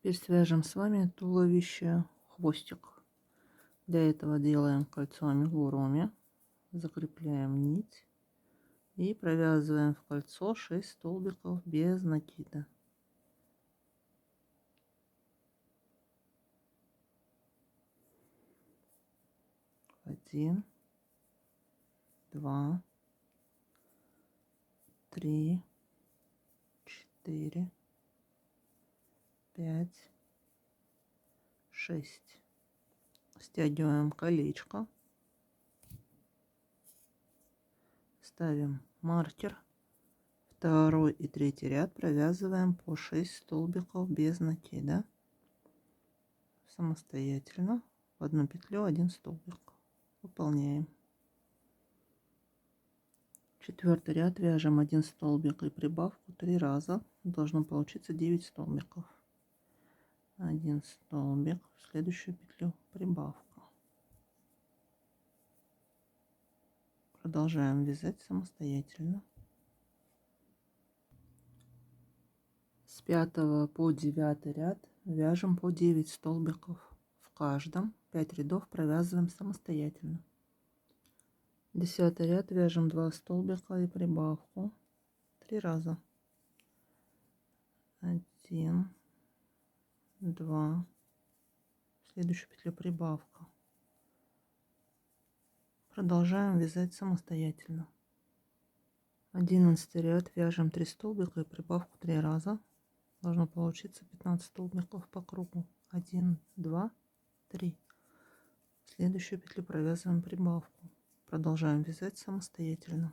Теперь свяжем с вами туловище, хвостик. Для этого делаем кольцо амигуруми, закрепляем нить и провязываем в кольцо 6 столбиков без накида. Один, два, три, 4, 5, 6. Стягиваем колечко, ставим маркер, второй и третий ряд провязываем по 6 столбиков без накида самостоятельно в одну петлю 1 столбик. Выполняем. Четвертый ряд вяжем 1 столбик и прибавку 3 раза. Должно получиться 9 столбиков. 1 столбик, в следующую петлю прибавка. Продолжаем вязать самостоятельно. С 5 по 9 ряд вяжем по 9 столбиков в каждом. 5 рядов провязываем самостоятельно. 10 ряд вяжем 2 столбика и прибавку 3 раза. 1, 2, в следующую петлю прибавка. Продолжаем вязать самостоятельно. 11 ряд вяжем 3 столбика и прибавку 3 раза. Должно получиться 15 столбиков по кругу. 1, 2, 3. В следующую петлю провязываем прибавку. Продолжаем вязать самостоятельно.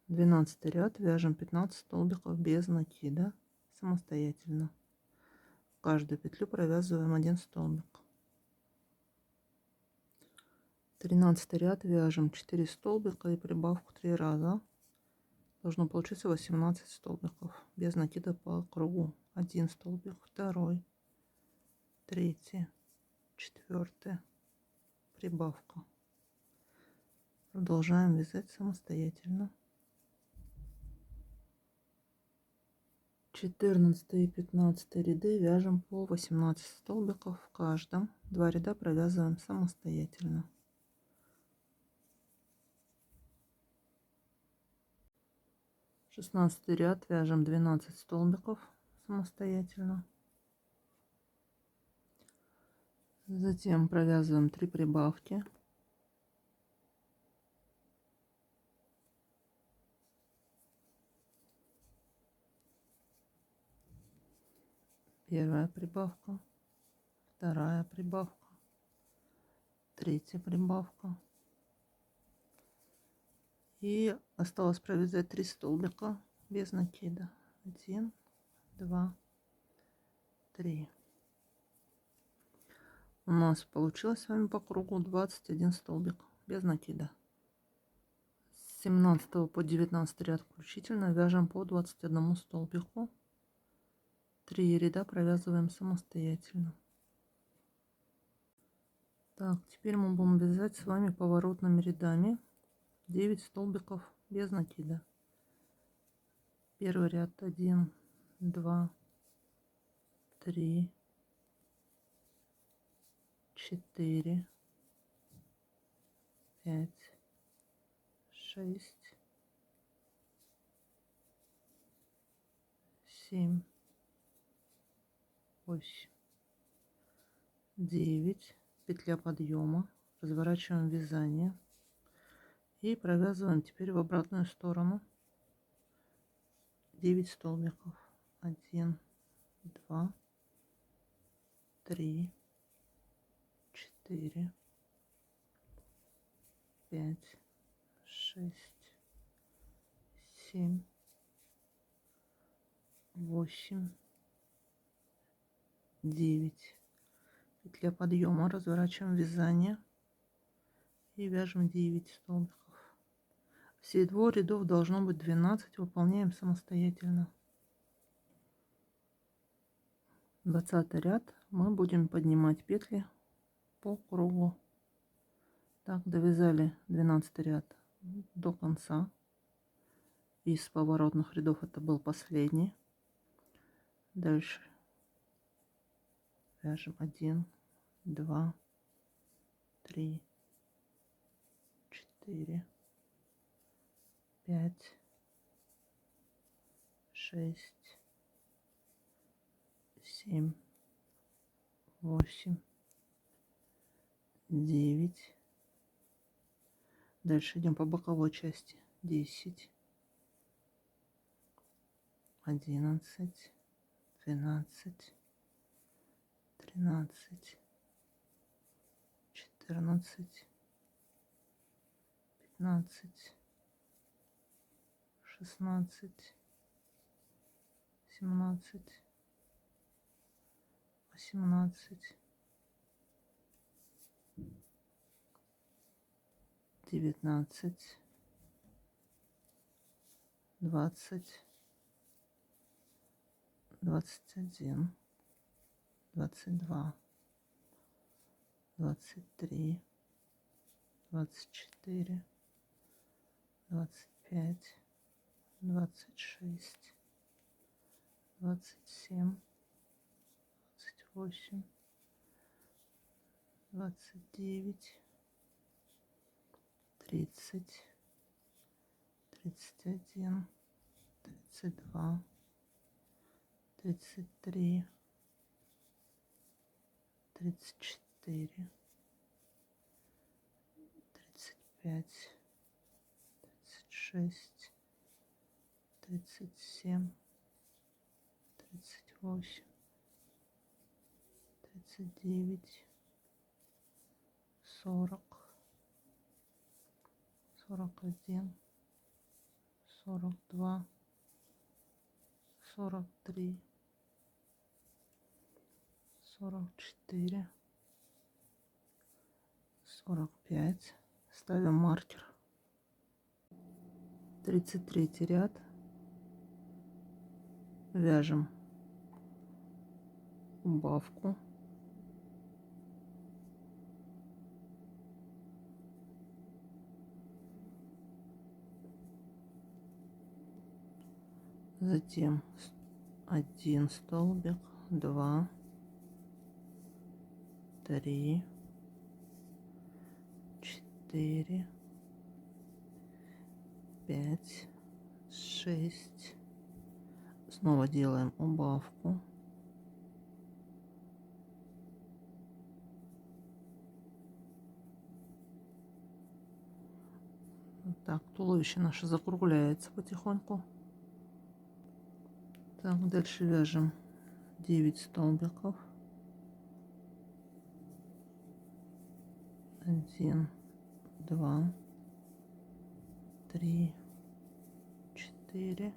12 ряд вяжем 15 столбиков без накида самостоятельно. В каждую петлю провязываем 1 столбик. 13 ряд вяжем 4 столбика и прибавку 3 раза. Должно получиться 18 столбиков без накида по кругу. 1 столбик, 2, 3, 4, прибавка. Продолжаем вязать самостоятельно. 14 и 15 ряды вяжем по 18 столбиков в каждом. 2 ряда провязываем самостоятельно. 16 ряд вяжем 12 столбиков самостоятельно. Затем провязываем 3 прибавки. Первая прибавка, вторая прибавка, третья прибавка. И осталось провязать 3 столбика без накида. 1, 2, 3. У нас получилось с вами по кругу 21 столбик без накида. С 17 по 19 ряд включительно вяжем по 21 столбику. 3 ряда провязываем самостоятельно. Так, теперь мы будем вязать с вами поворотными рядами 9 столбиков без накида. Первый ряд 1, 2, 3, 4, 5, 6, 7, 8, 9. Петля подъема. Разворачиваем вязание. И провязываем теперь в обратную сторону 9 столбиков. 1, 2, 3, 4, 5, 6, 7, 8, 9. Петля подъема, разворачиваем вязание и вяжем 9 столбиков. Все 2 рядов должно быть 12, выполняем самостоятельно. 20 ряд мы будем поднимать петли по кругу. Так, довязали 12 ряд до конца. Из поворотных рядов это был последний. Дальше вяжем 1, 2, 3, 4, 5, 6, 7, 8, 9. Дальше идем по боковой части. 10, 11, 12, 13, 14, 15, 16, 17, 18, 19, 20, 21, 22, 23, 24, 25, 26, 27, 28, 29, 30, 31, 32, 33, 34, 35, 36, 37, 38, 39, 40, 41, 42, 43, 44, 45. Ставим маркер. 33 ряд. Вяжем убавку. Затем 1 столбик, 2, 3, 4, 5, 6. Снова делаем убавку. Вот так, туловище наше закругляется потихоньку. Так, дальше вяжем 9 столбиков. 1, 2, 3, 4,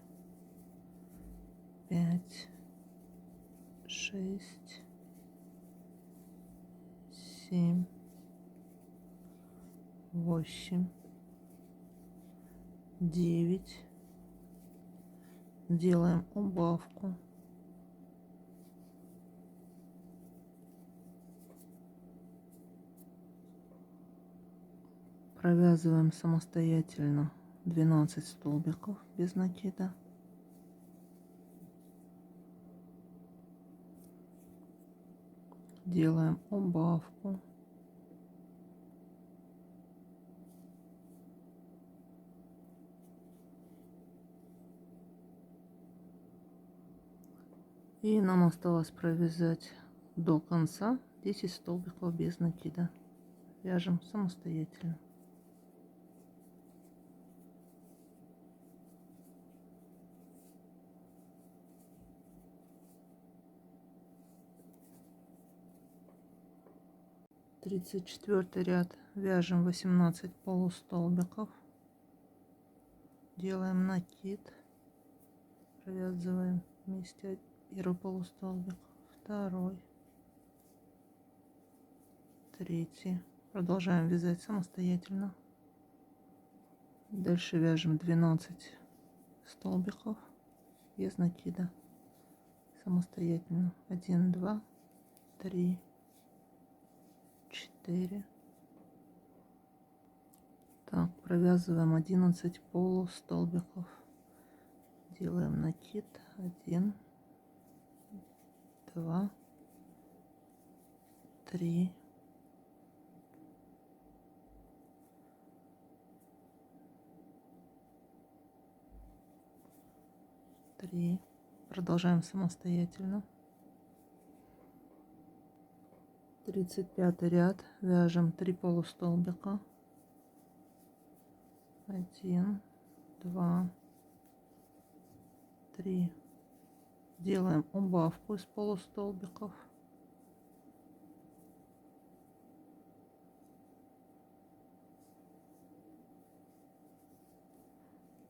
5, 6, 7, 8, 9. Делаем убавку. Провязываем самостоятельно 12 столбиков без накида. Делаем убавку. И нам осталось провязать до конца 10 столбиков без накида. Вяжем самостоятельно. Тридцать четвертый ряд. Вяжем 18 полустолбиков. Делаем накид. Провязываем вместе первый полустолбик, второй, третий. Продолжаем вязать самостоятельно. Дальше вяжем 12 столбиков без накида самостоятельно. 1, 2, 3, 4. Так, провязываем 11 полустолбиков. Делаем накид. 1, 2, 3, 3. Продолжаем самостоятельно. 35 ряд, вяжем 3 полустолбика, 1, 2, 3, делаем убавку из полустолбиков,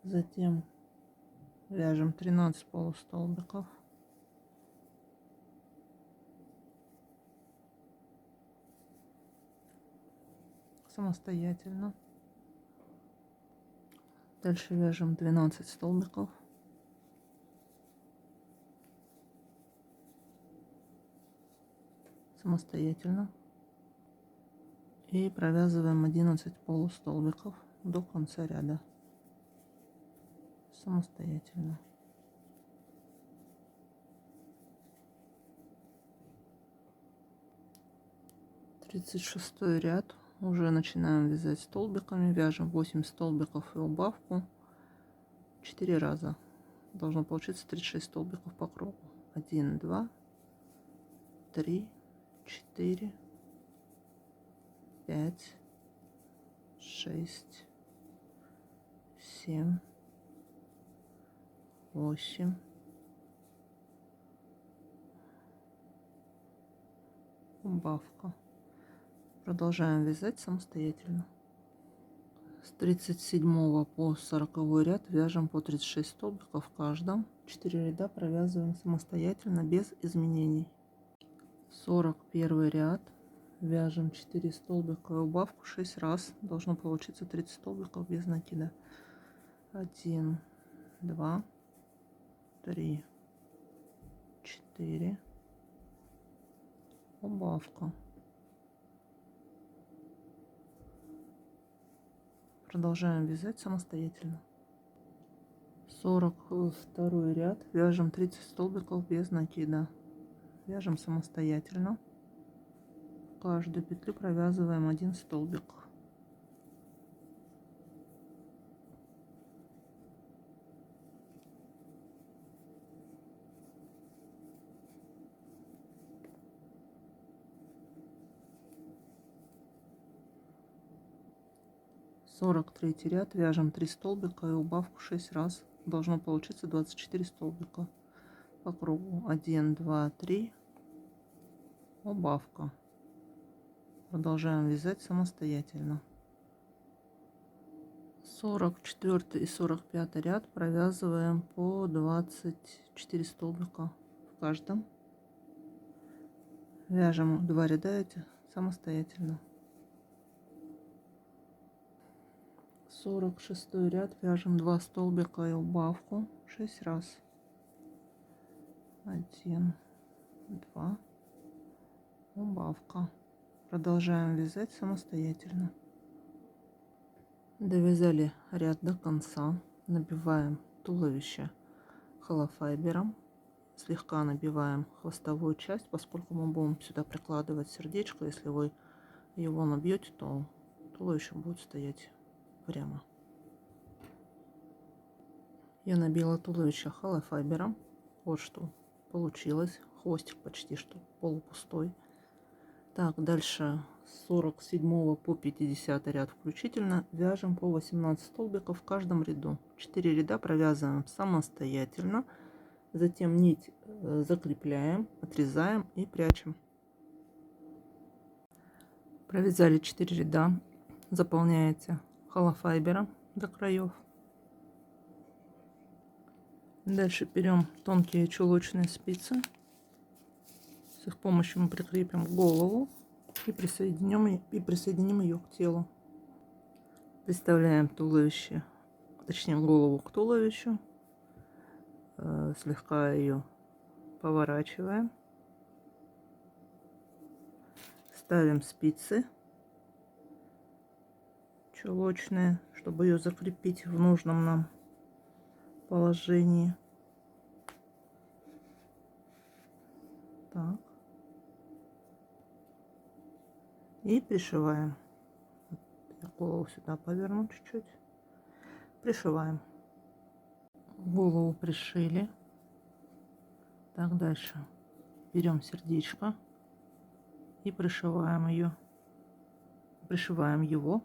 затем вяжем 13 полустолбиков, самостоятельно. Дальше вяжем 12 столбиков, самостоятельно, и провязываем 11 полустолбиков до конца ряда самостоятельно. Тридцать шестой ряд, уже начинаем вязать столбиками, вяжем 8 столбиков и убавку 4 раза. Должно получиться 36 столбиков по кругу. 1, 2, 3, 4, 5, 6, 7, 8, 9, убавка. Продолжаем вязать самостоятельно. С 37 по 40 ряд вяжем по 36 столбиков в каждом. 4 ряда провязываем самостоятельно без изменений. 41 ряд, вяжем 4 столбика и убавку 6 раз. Должно получиться 30 столбиков без накида. 1, 2, 3, 4, убавка. Продолжаем вязать самостоятельно. 42 ряд, вяжем 30 столбиков без накида. Вяжем самостоятельно. Каждую петлю провязываем 1 столбик. Сорок третий ряд, вяжем 3 столбика и убавку 6 раз. Должно получиться 24 столбика по кругу. 1, 2, 3, убавка. Продолжаем вязать самостоятельно. 44 и 45 ряд провязываем по 24 столбика в каждом. Вяжем 2 ряда эти самостоятельно. 46 ряд, вяжем 2 столбика и убавку 6 раз. 1, 2, убавка. Продолжаем вязать самостоятельно. Довязали ряд до конца, набиваем туловище холофайбером, слегка набиваем хвостовую часть, поскольку мы будем сюда прикладывать сердечко. Если вы его набьете, то туловище будет стоять прямо. Я набила туловище холофайбером. Вот что получилось. Хвостик почти что полупустой. Так, дальше с 47 по 50 ряд включительно вяжем по 18 столбиков в каждом ряду. 4 ряда провязываем самостоятельно. Затем нить закрепляем, отрезаем и прячем. Провязали 4 ряда. Заполняете холофайбером до краев. Дальше берем тонкие чулочные спицы. С их помощью мы прикрепим голову и присоединим ее к телу. Приставляем туловище, точнее голову к туловищу. Слегка ее поворачиваем. Ставим спицы чулочные, чтобы ее закрепить в нужном нам положении. Так. И пришиваем. Я голову сюда поверну чуть-чуть. Пришиваем. Голову пришили. Так, дальше. Берем сердечко и пришиваем ее. Пришиваем его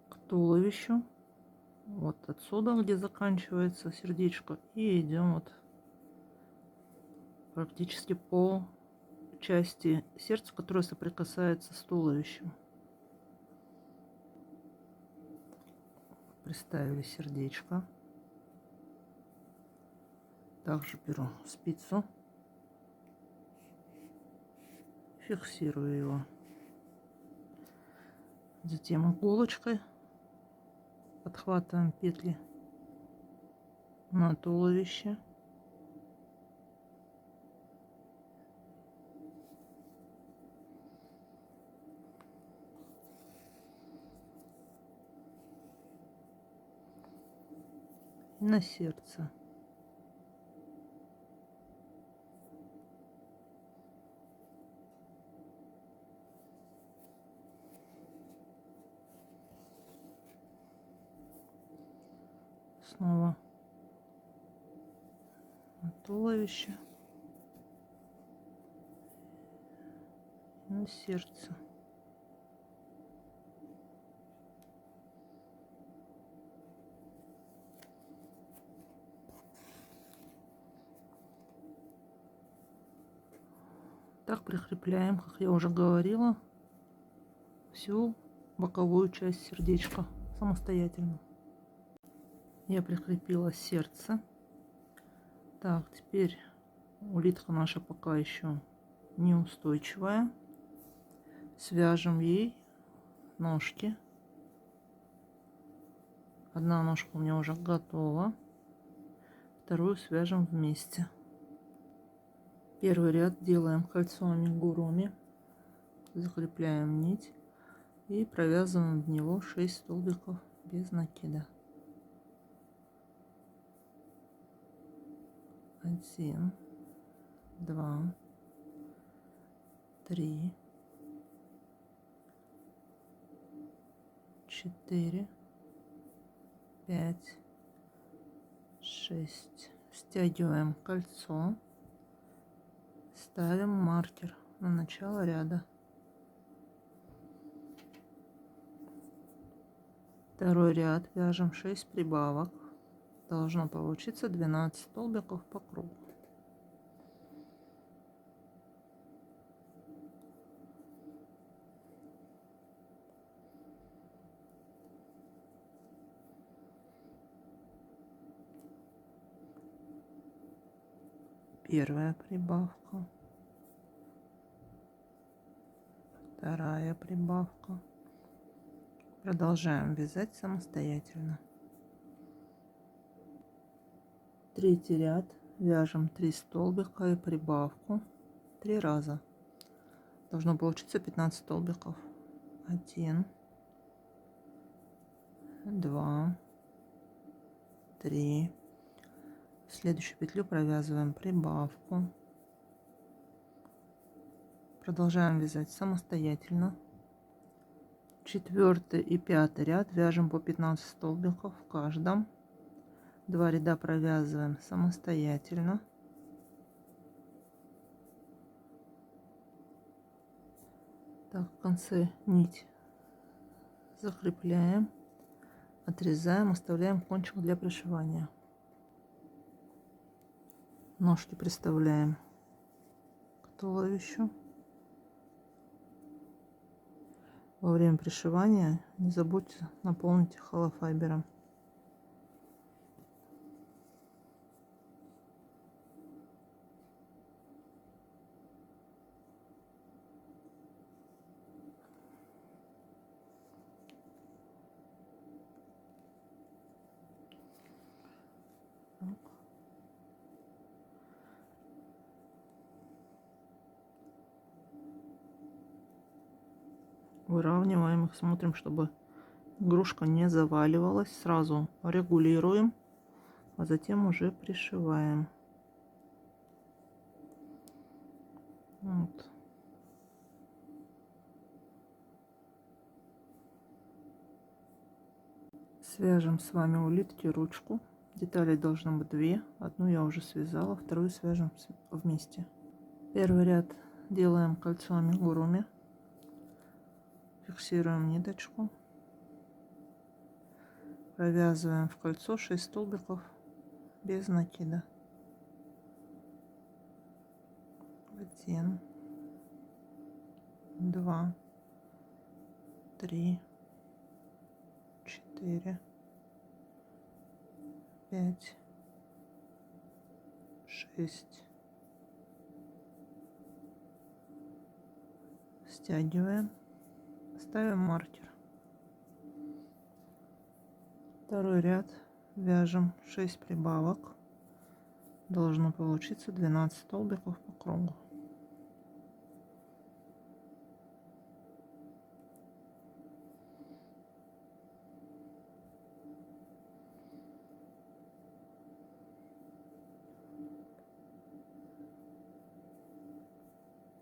к туловищу. Вот отсюда, где заканчивается сердечко. И идем вот практически по части сердца, которая соприкасается с туловищем. Приставили сердечко. Также беру спицу, фиксирую его. Затем иголочкой подхватываем петли на туловище. И на сердце. Снова на туловище, на сердце. Так прикрепляем, как я уже говорила, всю боковую часть сердечка самостоятельно. Я прикрепила сердце. Так, теперь улитка наша пока еще неустойчивая. Свяжем ей ножки. Одна ножка у меня уже готова. Вторую свяжем вместе. Первый ряд делаем кольцо амигуруми. Закрепляем нить и провязываем в него 6 столбиков без накида. 1, 2, 3, 4, 5, 6. Стягиваем кольцо, ставим маркер на начало ряда. Второй ряд вяжем 6 прибавок. Должно получиться 12 столбиков по кругу. Первая прибавка, вторая прибавка. Продолжаем вязать самостоятельно. Третий ряд вяжем 3 столбика и прибавку 3 раза. Должно получиться 15 столбиков. 1, 2, 3. В следующую петлю провязываем прибавку. Продолжаем вязать самостоятельно. Четвертый и пятый ряд вяжем по 15 столбиков в каждом. 2 ряда провязываем самостоятельно. Так, в конце нить закрепляем, отрезаем, оставляем кончик для пришивания. Ножки приставляем к туловищу. Во время пришивания не забудьте наполнить холофайбером. Выравниваем их, смотрим, чтобы игрушка не заваливалась. Сразу регулируем, а затем уже пришиваем. Вот. Свяжем с вами улитки ручку. Деталей должно быть 2. Одну я уже связала, вторую свяжем вместе. Первый ряд делаем кольцо амигуруми. Фиксируем ниточку. Провязываем в кольцо 6 столбиков без накида. 1, 2, 3, 4, 5, 6. Стягиваем, ставим маркер. Второй ряд вяжем 6 прибавок. Должно получиться 12 столбиков по кругу.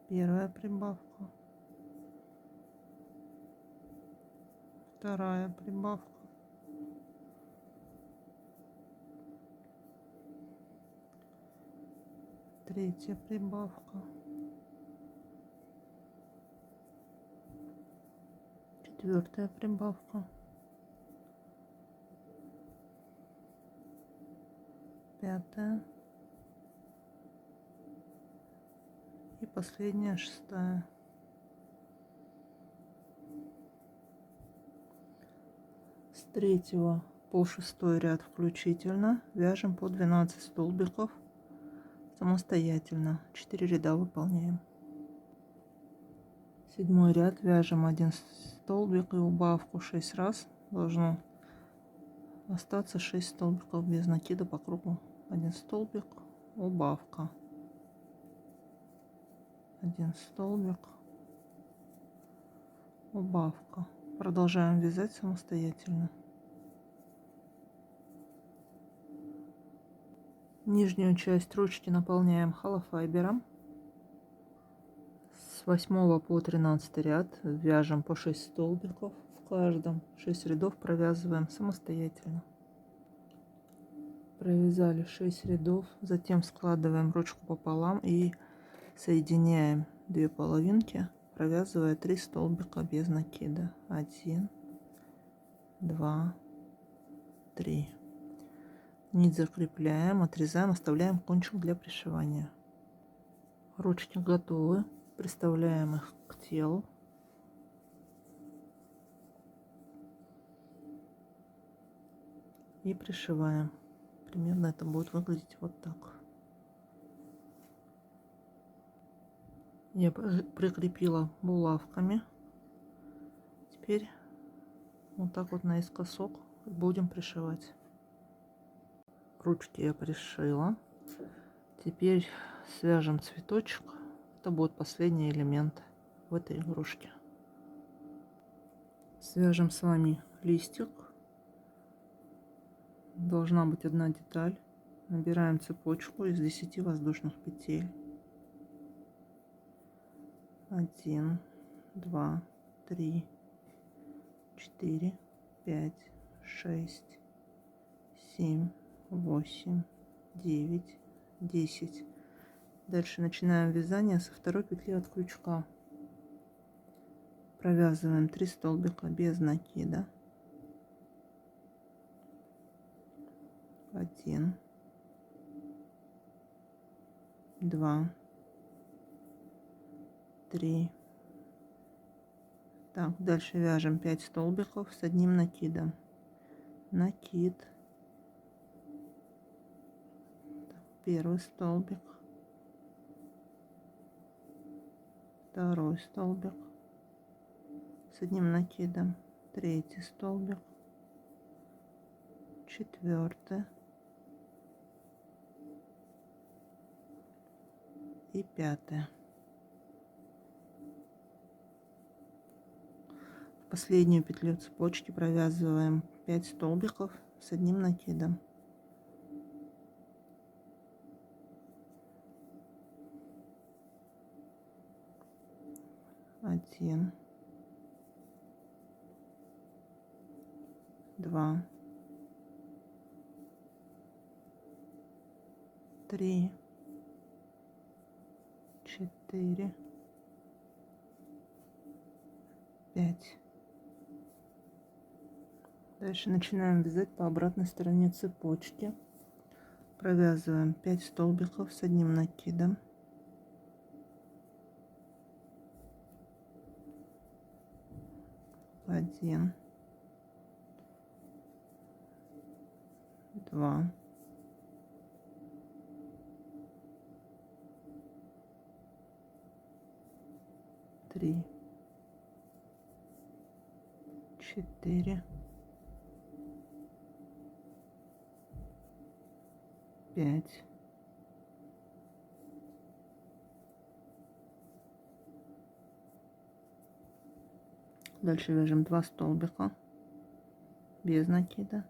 Первая прибавка, вторая прибавка, третья прибавка, четвертая прибавка, пятая и последняя, шестая. С 3 по 6 ряд включительно вяжем по 12 столбиков самостоятельно. 4 ряда выполняем. 7 ряд вяжем 1 столбик и убавку 6 раз. Должно остаться 6 столбиков без накида по кругу. 1 столбик, убавка, 1 столбик, убавка. Продолжаем вязать самостоятельно. Нижнюю часть ручки наполняем холофайбером. С 8 по 13 ряд вяжем по 6 столбиков в каждом. 6 рядов провязываем самостоятельно. Провязали 6 рядов, затем складываем ручку пополам и соединяем 2 половинки, провязывая 3 столбика без накида. 1, 2, 3. Нить закрепляем, отрезаем, оставляем кончик для пришивания. Ручки готовы. Приставляем их к телу. И пришиваем. Примерно это будет выглядеть вот так. Я прикрепила булавками. Теперь вот так вот наискосок будем пришивать. Ручки я пришила. Теперь свяжем цветочек. Это будет последний элемент в этой игрушке. Свяжем с вами листик. Должна быть одна деталь. Набираем цепочку из 10 воздушных петель. 1, 2, 3, 4, 5, 6, 7, 8, 9, 10. Дальше начинаем вязание со второй петли от крючка. Провязываем 3 столбика без накида. 1, 2, 3. Так, дальше вяжем 5 столбиков с одним накидом. Накид. Первый столбик. Второй столбик с одним накидом. Третий столбик. Четвертый. И пятый. В последнюю петлю цепочки провязываем 5 столбиков с одним накидом. 1, 2, 3, 4, 5. Дальше начинаем вязать по обратной стороне цепочки. Провязываем 5 столбиков с одним накидом. Один, 2, 3, 4, 5. Дальше вяжем 2 столбика без накида.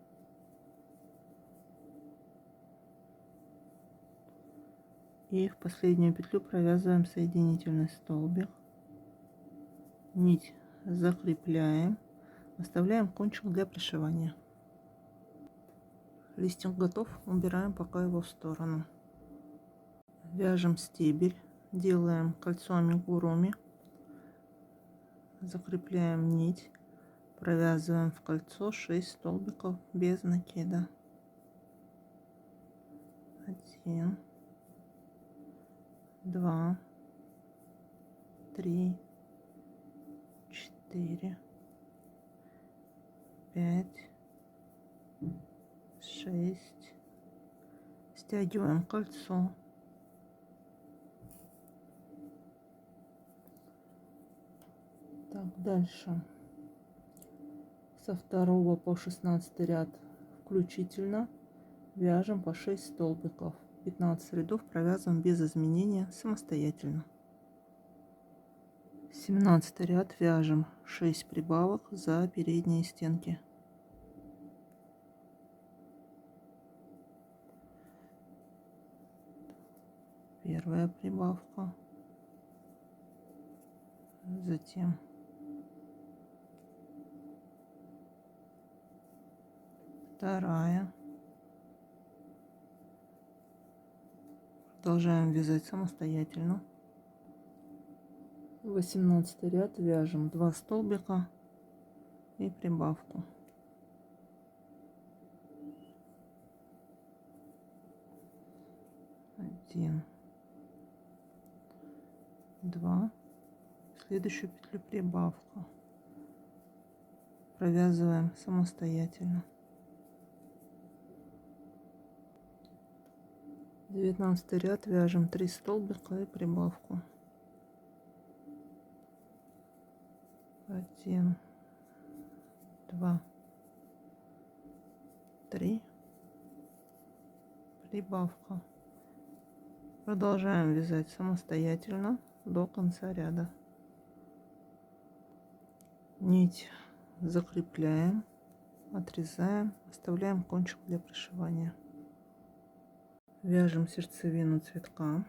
И в последнюю петлю провязываем соединительный столбик. Нить закрепляем, оставляем кончик для пришивания. Листик готов, убираем пока его в сторону. Вяжем стебель, делаем кольцо амигуруми, закрепляем нить, провязываем в кольцо 6 столбиков без накида. 1, 2, 3, 4, 5, 6. Стягиваем кольцо. Так, дальше со 2 по 16 ряд включительно вяжем по 6 столбиков. 15 рядов провязываем без изменения самостоятельно. 17 ряд вяжем 6 прибавок за передние стенки. Первая прибавка, затем вторая. Продолжаем вязать самостоятельно. 18 ряд вяжем 2 столбика и прибавку. 1, 2. В следующую петлю прибавка. Провязываем самостоятельно. 19 ряд вяжем 3 столбика и прибавку. 1, 2, 3. Прибавка. Продолжаем вязать самостоятельно до конца ряда. Нить закрепляем, отрезаем, оставляем кончик для пришивания. Вяжем сердцевину цветка.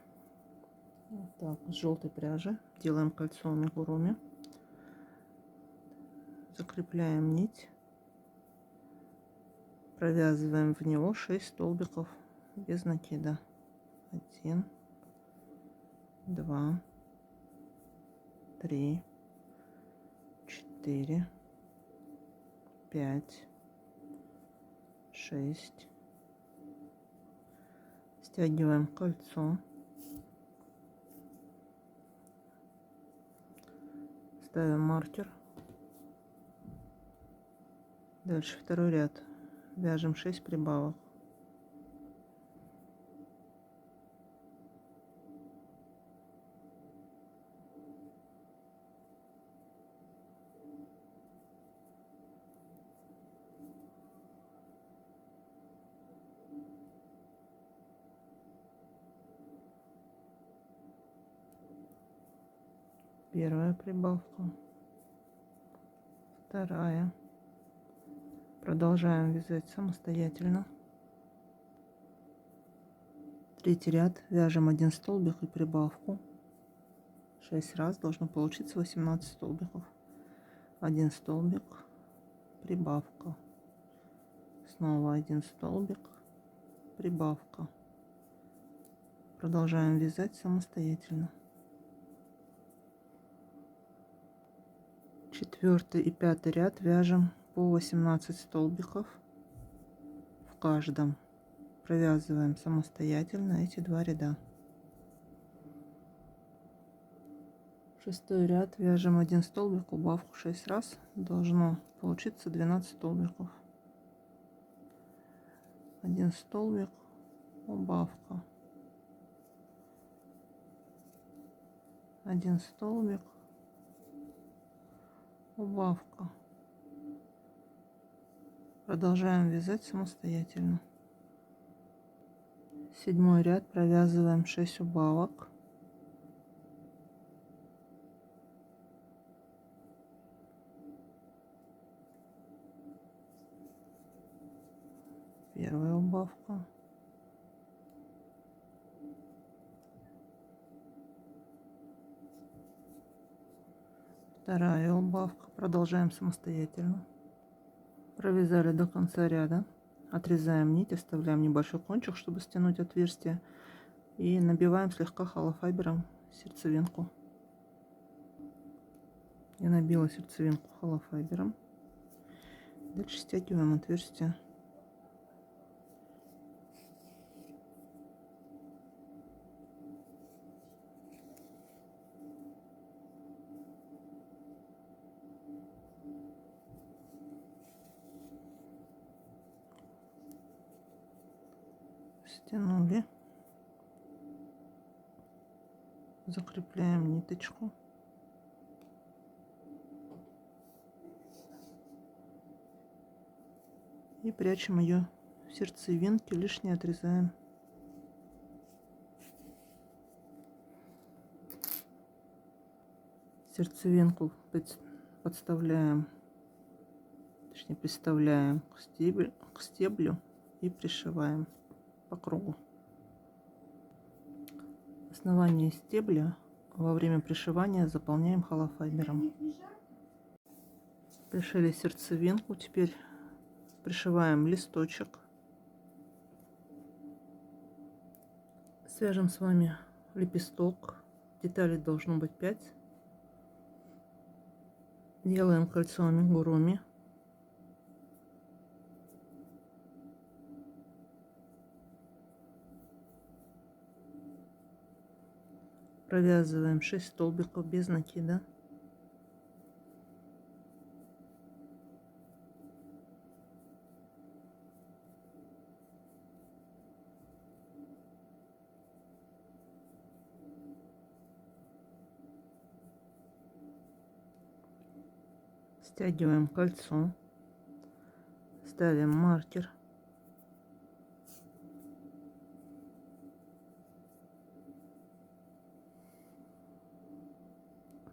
Вот так, с желтой пряжи. Делаем кольцо амигуруми. Закрепляем нить. Провязываем в него 6 столбиков без накида. 1, 2, 3, 4, 5, 6. Стягиваем кольцо. Ставим маркер. Дальше второй ряд. Вяжем 6 прибавок. Первая прибавка, вторая. Продолжаем вязать самостоятельно. Третий ряд вяжем 1 столбик и прибавку. 6 раз должно получиться 18 столбиков. 1 столбик, прибавка, снова 1 столбик, прибавка. Продолжаем вязать самостоятельно. 4 и 5 ряд вяжем по 18 столбиков в каждом. Провязываем самостоятельно эти 2 ряда. 6 ряд вяжем 1 столбик, убавку 6 раз, должно получиться 12 столбиков. 1 столбик, убавка, 1 столбик, убавка. Продолжаем вязать самостоятельно. 7 ряд провязываем 6 убавок. Первая убавка, вторая убавка. Продолжаем самостоятельно. Провязали до конца ряда, отрезаем нить, оставляем небольшой кончик, чтобы стянуть отверстие, и набиваем слегка холофайбером сердцевинку. Я набила сердцевинку холофайбером. Дальше стягиваем отверстие. Стянули, закрепляем ниточку, и прячем ее в сердцевинке, лишнее отрезаем. Сердцевинку подставляем, точнее приставляем к стеблю и пришиваем по кругу. Основание стебля во время пришивания заполняем холофайбером. Пришили сердцевинку, теперь пришиваем листочек. Свяжем с вами лепесток. Деталей должно быть 5. Делаем кольцо амигуруми. Провязываем 6 столбиков без накида. Стягиваем кольцо, ставим маркер.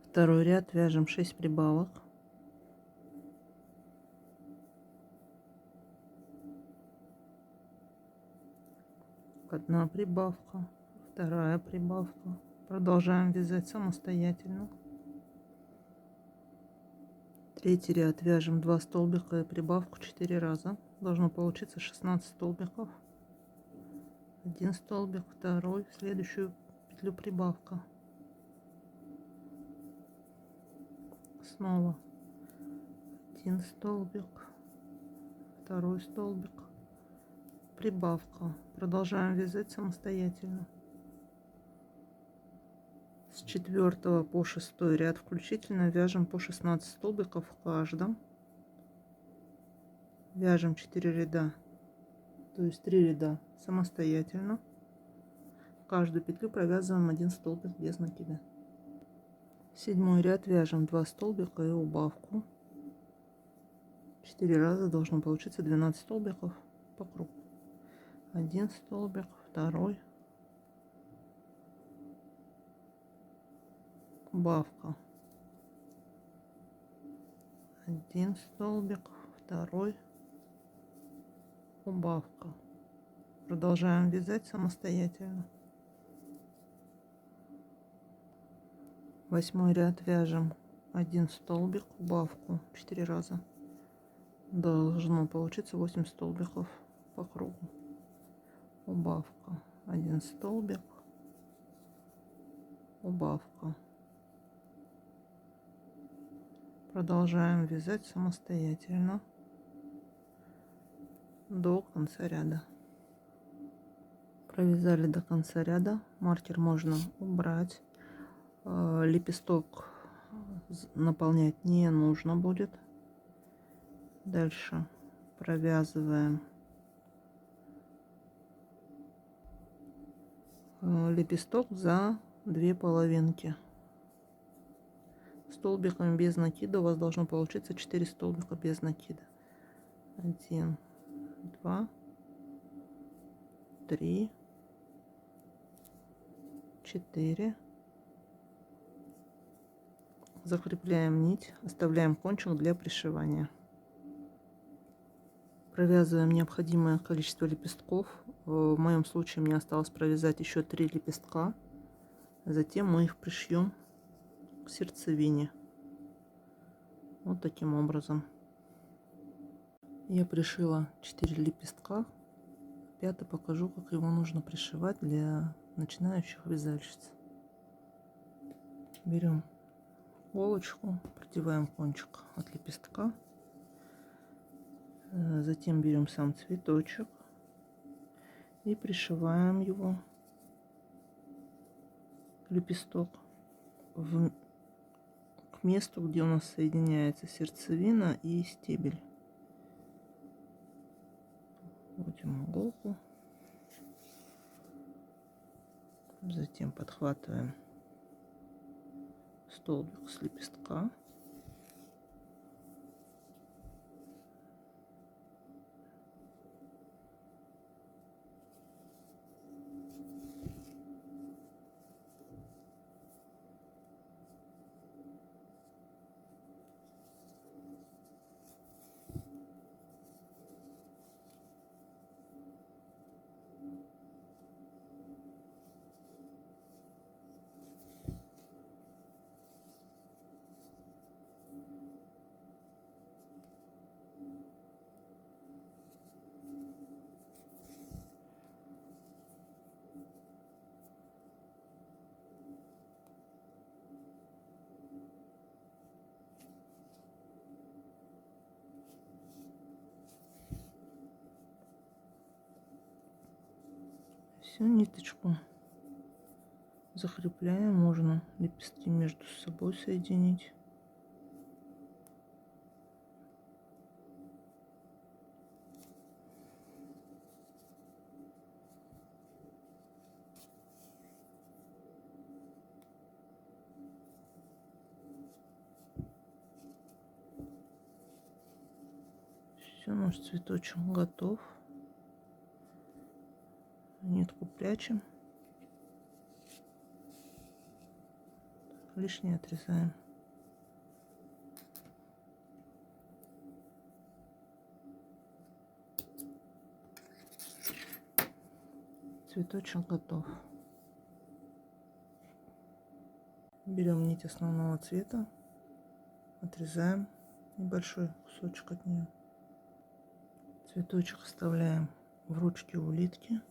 Второй ряд вяжем 6 прибавок. Одна прибавка, вторая прибавка. Продолжаем вязать самостоятельно. Третий ряд вяжем 2 столбика и прибавку 4 раза. Должно получиться 16 столбиков. 1 столбик, второй, в следующую петлю прибавка. Снова 1 столбик, второй столбик, прибавка. Продолжаем вязать самостоятельно. С 4 по 6 ряд включительно вяжем по 16 столбиков в каждом. Вяжем 4 ряда, то есть 3 ряда самостоятельно. В каждую петлю провязываем 1 столбик без накида. 7 ряд вяжем 2 столбика и убавку. 4 раза должно получиться 12 столбиков по кругу. 1 столбик, второй, убавка, 1 столбик, второй, убавка. Продолжаем вязать самостоятельно. 8 ряд вяжем 1 столбик, убавку 4 раза. Должно получиться 8 столбиков по кругу. Убавка 1 столбик, убавка. Продолжаем вязать самостоятельно до конца ряда. Провязали до конца ряда. Маркер можно убрать. Лепесток наполнять не нужно будет. Дальше провязываем лепесток за 2 половинки. Столбиками без накида у вас должно получиться 4 столбика без накида. 1, 2, 3, 4. Закрепляем нить, оставляем кончик для пришивания. Провязываем необходимое количество лепестков. В моем случае мне осталось провязать еще 3 лепестка. Затем мы их пришьем к сердцевине. Вот таким образом. Я пришила 4 лепестка. 5-й покажу, как его нужно пришивать для начинающих вязальщиц. Берем иголочку, продеваем кончик от лепестка. Затем берем сам цветочек и пришиваем его, лепесток, к месту, где у нас соединяется сердцевина и стебель. Вводим иголку, затем подхватываем столбик с лепестка. Всю ниточку закрепляем, можно лепестки между собой соединить. Все, наш цветочек готов. Нитку прячем, лишнее отрезаем. Цветочек готов. Берем нить основного цвета, отрезаем небольшой кусочек от нее. Цветочек вставляем в ручки улитки.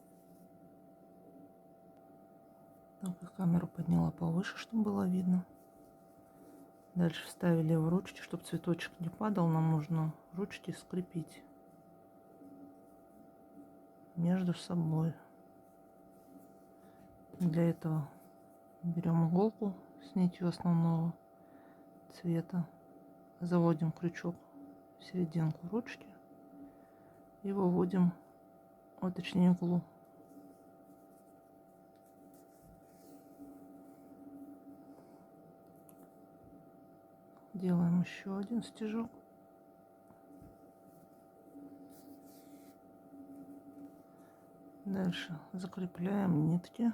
Так, я камеру подняла повыше, чтобы было видно. Дальше вставили в ручки, чтобы цветочек не падал, нам нужно ручки скрепить между собой. Для этого берем иголку с нитью основного цвета, заводим крючок в серединку ручки и выводим, точнее, иглу. Делаем еще один стежок. Дальше закрепляем нитки.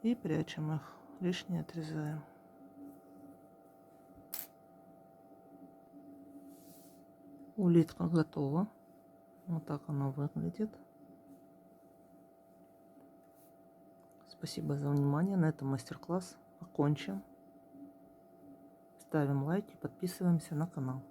И прячем их, лишнее отрезаем. Улитка готова. Вот так она выглядит. Спасибо за внимание. На этом мастер-класс окончен. Ставим лайки, подписываемся на канал.